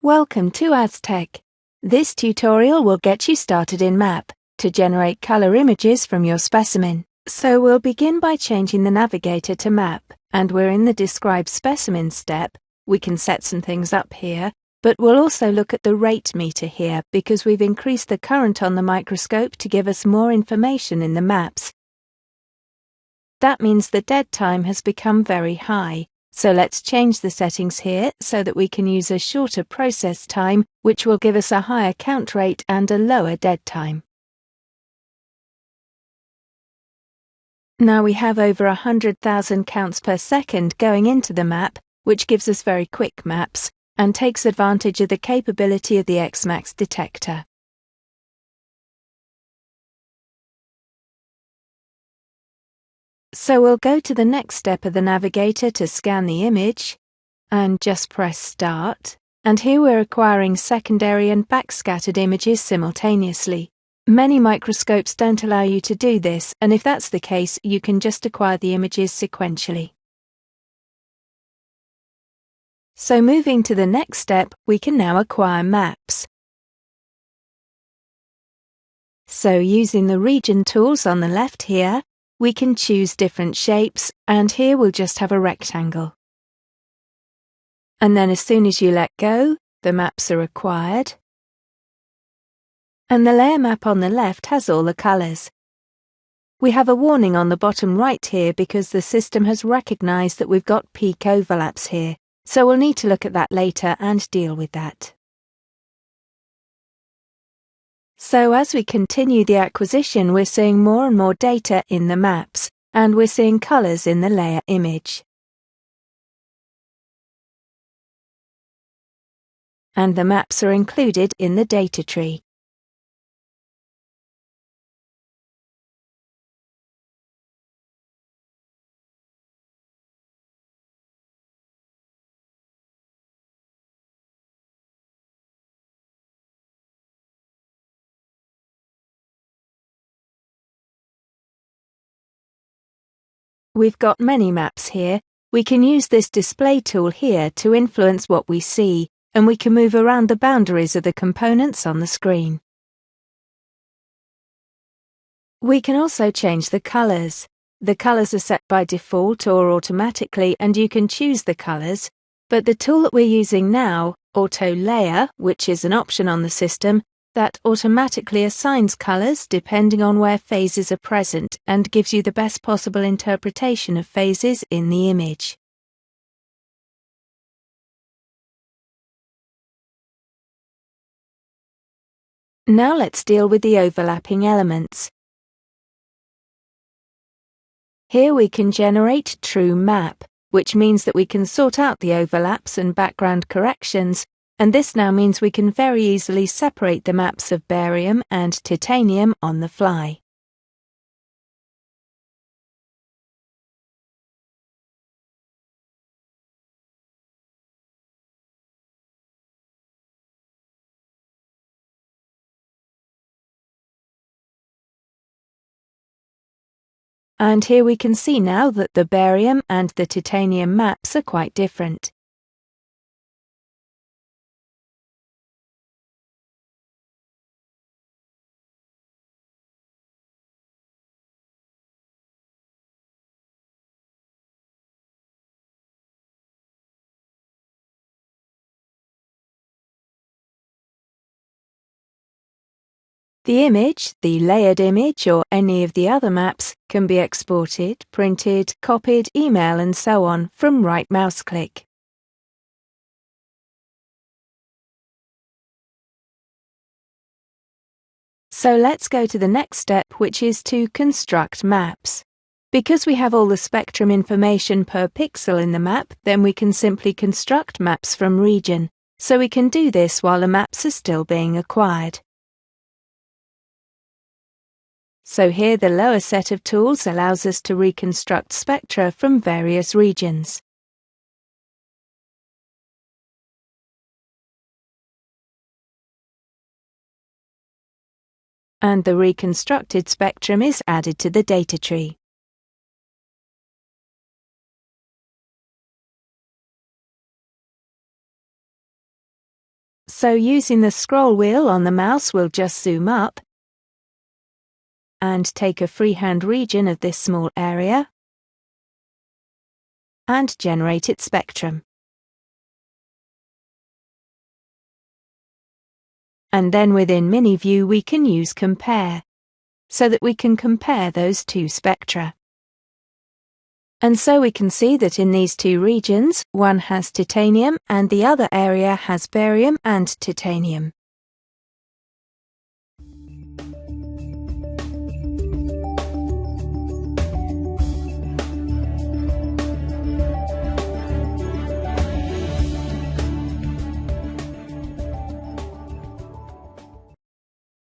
Welcome to Aztec. This tutorial will get you started in MAP to generate color images from your specimen. So we'll begin by changing the navigator to MAP, and we're in the Describe Specimen step. We can set some things up here, but we'll also look at the rate meter here because we've increased the current on the microscope to give us more information in the maps. That means the dead time has become very high. So let's change the settings here so that we can use a shorter process time, which will give us a higher count rate and a lower dead time. Now we have over 100,000 counts per second going into the map, which gives us very quick maps and takes advantage of the capability of the XMAX detector. So we'll go to the next step of the navigator to scan the image, and just press Start. And here we're acquiring secondary and backscattered images simultaneously. Many microscopes don't allow you to do this, and if that's the case, you can just acquire the images sequentially. So moving to the next step, we can now acquire maps. So using the region tools on the left here, we can choose different shapes, and here we'll just have a rectangle. And then as soon as you let go, the maps are acquired. And the layer map on the left has all the colors. We have a warning on the bottom right here because the system has recognized that we've got peak overlaps here, so we'll need to look at that later and deal with that. So as we continue the acquisition, we're seeing more and more data in the maps, and we're seeing colors in the layer image. And the maps are included in the data tree. We've got many maps here. We can use this display tool here to influence what we see, and we can move around the boundaries of the components on the screen. We can also change the colors. The colors are set by default or automatically, and you can choose the colors, but the tool that we're using now, Auto Layer, which is an option on the system, that automatically assigns colors depending on where phases are present and gives you the best possible interpretation of phases in the image. Now let's deal with the overlapping elements. Here we can generate true map, which means that we can sort out the overlaps and background corrections, and this now means we can very easily separate the maps of barium and titanium on the fly. And here we can see now that the barium and the titanium maps are quite different. The image, the layered image, or any of the other maps can be exported, printed, copied, email, and so on from right mouse click. So let's go to the next step, which is to construct maps. Because we have all the spectrum information per pixel in the map, then we can simply construct maps from region. So we can do this while the maps are still being acquired. So here the lower set of tools allows us to reconstruct spectra from various regions. And the reconstructed spectrum is added to the data tree. So using the scroll wheel on the mouse, we'll just zoom up and take a freehand region of this small area and generate its spectrum. And then within MiniView we can use Compare, so that we can compare those two spectra. And so we can see that in these two regions, one has titanium and the other area has barium and titanium.